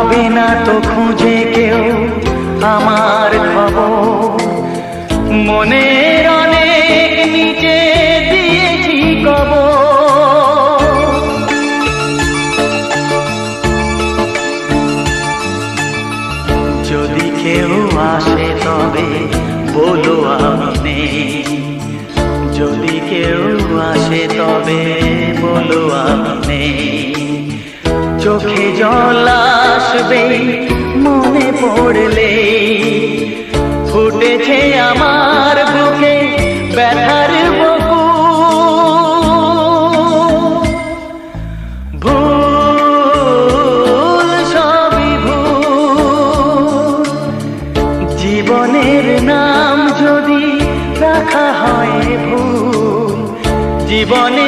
পাবে না তো খুঁজে কেউ আমার খবর, মনের অনেক নিচে দিয়েছি কবর। যদি কেউ আসে তবে বলো আমি নেই, যদি কেউ আসে তবে বলো আমি নেই। চোখে জল আসবে মনে পড়লে, ফুটেছে আমার বুকে ব্যথার বকুল। ভুল সবই ভুল, জীবনের নাম যদি রাখা হয় ভুল, জীবনে